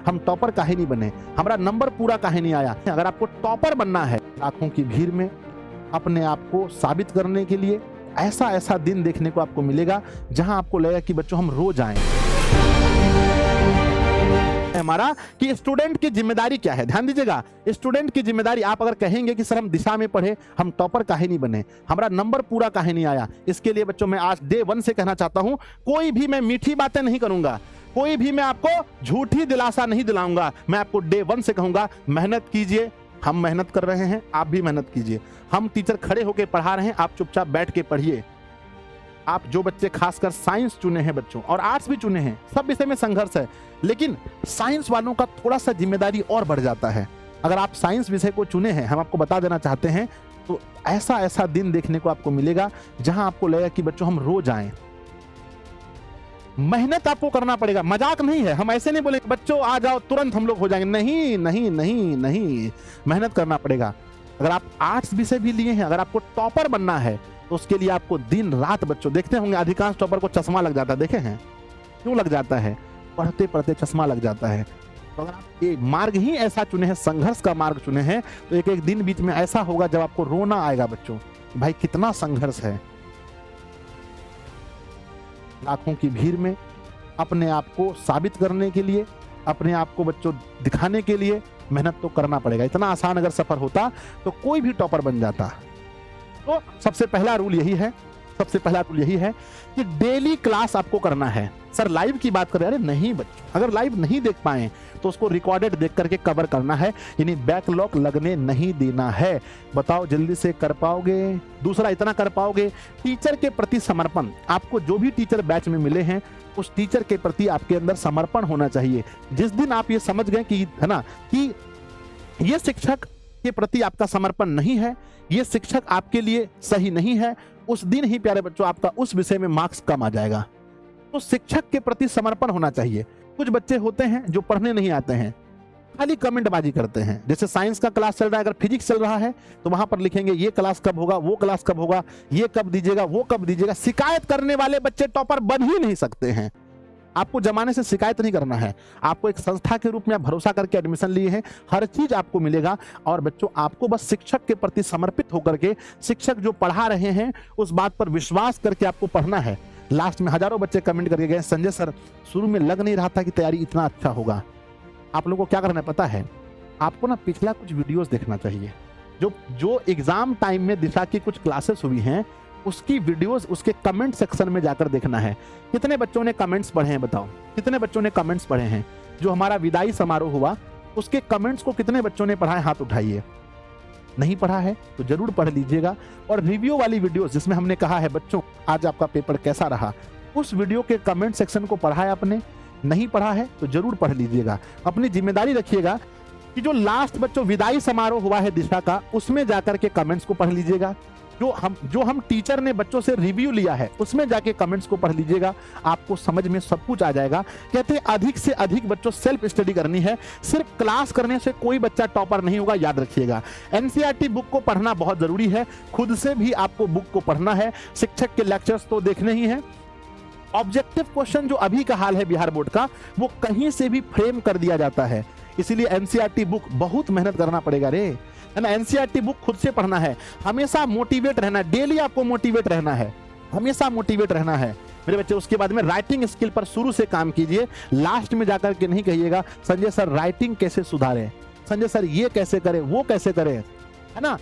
हम टॉपर काहे नहीं बने, हमारा नंबर पूरा काहे नहीं आया। अगर आपको टॉपर बनना है, लाखों की भीड़ में अपने आप को साबित करने के लिए ऐसा ऐसा दिन देखने को आपको मिलेगा जहां आपको लगेगा कि बच्चों हम रोज आए। हमारा कि स्टूडेंट की जिम्मेदारी क्या है, ध्यान दीजिएगा। स्टूडेंट की जिम्मेदारी, आप अगर कहेंगे कि सर हम दिशा में पढ़े, हम टॉपर काहे नहीं बने, हमारा नंबर पूरा काहे नहीं आया, इसके लिए बच्चों मैं आज डे 1 से कहना चाहता हूं, कोई भी मैं मीठी बातें नहीं करूंगा, कोई भी मैं आपको झूठी दिलासा नहीं दिलाऊंगा। मैं आपको डे 1 से कहूंगा मेहनत कीजिए, हम मेहनत कर रहे हैं, आप भी मेहनत कीजिए। हम टीचर खड़े होकर पढ़ा रहे हैं, आप चुपचाप बैठ के पढ़िए। आप जो बच्चे खासकर साइंस चुने हैं बच्चों, और आर्ट्स भी चुने हैं, सब विषय में संघर्ष है, लेकिन साइंस वालों का थोड़ा सा जिम्मेदारी और बढ़ जाता है। अगर आप साइंस विषय को चुने हैं, हम आपको बता देना चाहते हैं, तो ऐसा ऐसा दिन देखने को आपको मिलेगा जहां आपको लगेगा कि बच्चों हम रोज आए। मेहनत आपको करना पड़ेगा, मजाक नहीं है। हम ऐसे नहीं बोलेंगे बच्चों आ जाओ तुरंत हम लोग हो जाएंगे, नहीं नहीं नहीं नहीं, मेहनत करना पड़ेगा। अगर आप आर्ट्स विषय भी लिए हैं, अगर आपको टॉपर बनना है, तो उसके लिए आपको दिन रात, बच्चों देखते होंगे अधिकांश टॉपर को चश्मा लग जाता है, देखे हैं क्यों लग जाता है? पढ़ते पढ़ते चश्मा लग जाता है। तो अगर आप ये मार्ग ही ऐसा चुने हैं, संघर्ष का मार्ग चुने हैं, तो एक एक दिन बीच में ऐसा होगा जब आपको रोना आएगा बच्चों, भाई कितना संघर्ष है। लाखों की भीड़ में अपने आप को साबित करने के लिए, अपने आप को बच्चों दिखाने के लिए मेहनत तो करना पड़ेगा। इतना आसान अगर सफर होता तो कोई भी टॉपर बन जाता। तो सबसे पहला रूल यही है, सबसे पहला रूल यही है कि डेली क्लास आपको करना है। सर लाइव की बात करें, अरे नहीं बच्चों, अगर लाइव नहीं देख पाए तो उसको रिकॉर्डेड देख करके कवर करना है, यानी बैकलॉग लगने नहीं देना है। बताओ जल्दी से कर पाओगे? दूसरा, इतना कर पाओगे, टीचर के प्रति समर्पण। आपको जो भी टीचर बैच में मिले हैं, उस टीचर के प्रति आपके अंदर समर्पण होना चाहिए। जिस दिन आप ये समझ गए कि है ना कि ये शिक्षक के प्रति आपका समर्पण नहीं है, ये शिक्षक आपके लिए सही नहीं है, उस दिन ही प्यारे बच्चों आपका उस विषय में मार्क्स कम आ जाएगा। तो शिक्षक के प्रति समर्पण होना चाहिए। कुछ बच्चे होते हैं जो पढ़ने नहीं आते हैं, खाली कमेंटबाजी करते हैं। जैसे साइंस का क्लास चल रहा है, अगर फिजिक्स चल रहा है तो वहां पर लिखेंगे ये क्लास कब होगा, वो क्लास कब होगा, ये कब दीजिएगा, वो कब दीजिएगा। शिकायत करने वाले बच्चे टॉपर बन ही नहीं सकते हैं। आपको जमाने से शिकायत नहीं करना है, आपको एक संस्था के रूप में आप भरोसा करके एडमिशन लिए हैं, हर चीज आपको मिलेगा। और बच्चों आपको बस शिक्षक के प्रति समर्पित होकर के, शिक्षक जो पढ़ा रहे हैं उस बात पर विश्वास करके आपको पढ़ना है। लास्ट में हजारों बच्चे कमेंट करके गए, संजय सर शुरू में लग नहीं रहा था कि तैयारी इतना अच्छा होगा। आप लोगों को क्या करना है पता है? आपको ना पिछला कुछ वीडियोस देखना चाहिए। जो एग्जाम टाइम में दिशा की कुछ क्लासेस हुई हैं, उसकी वीडियोस उसके कमेंट सेक्शन में जाकर देखना है। कितने बच्चों ने कमेंट्स पढ़े हैं बताओ? कितने बच्चों ने कमेंट्स पढ़े हैं? जो हमारा विदाई समारोह हुआ उसके कमेंट्स को कितने बच्चों ने पढ़ा है? हाथ उठाइए। नहीं पढ़ा है तो जरूर पढ़ लीजिएगा। और रिव्यू वाली वीडियोस जिसमें हमने कहा है बच्चों आज आपका पेपर कैसा रहा, उस वीडियो के कमेंट सेक्शन को पढ़ा है आपने? नहीं पढ़ा है तो जरूर पढ़ लीजिएगा। अपनी जिम्मेदारी रखिएगा कि जो लास्ट बच्चों विदाई समारोह हुआ है दिशा का, उसमें जाकर के कमेंट्स को पढ़ लीजिएगा। जो हम टीचर ने बच्चों से रिव्यू लिया है उसमें जाके कमेंट्स को पढ़ लीजिएगा। आपको समझ में सब कुछ आ जाएगा। कहते हैं अधिक से अधिक बच्चों सेल्फ स्टडी करनी है। सिर्फ क्लास करने से कोई बच्चा टॉपर नहीं होगा, याद रखिएगा। एनसीईआरटी बुक को पढ़ना बहुत जरूरी है, खुद से भी आपको बुक को पढ़ना है। शिक्षक के लेक्चर्स तो देखने ही हैं। ऑब्जेक्टिव क्वेश्चन जो अभी का हाल है बिहार बोर्ड का, वो कहीं से भी फ्रेम कर दिया जाता है, इसीलिए एनसीईआरटी बुक बहुत मेहनत करना पड़ेगा रे, है ना। एनसीईआरटी बुक खुद से पढ़ना है, हमेशा मोटिवेट रहना है, डेली आपको मोटिवेट रहना है, हमेशा मोटिवेट रहना है मेरे बच्चे। उसके बाद में राइटिंग स्किल पर शुरू से काम कीजिए। लास्ट में जाकर के नहीं कहिएगा संजय सर राइटिंग कैसे सुधारें, संजय सर ये कैसे करें, वो कैसे करें, है ना।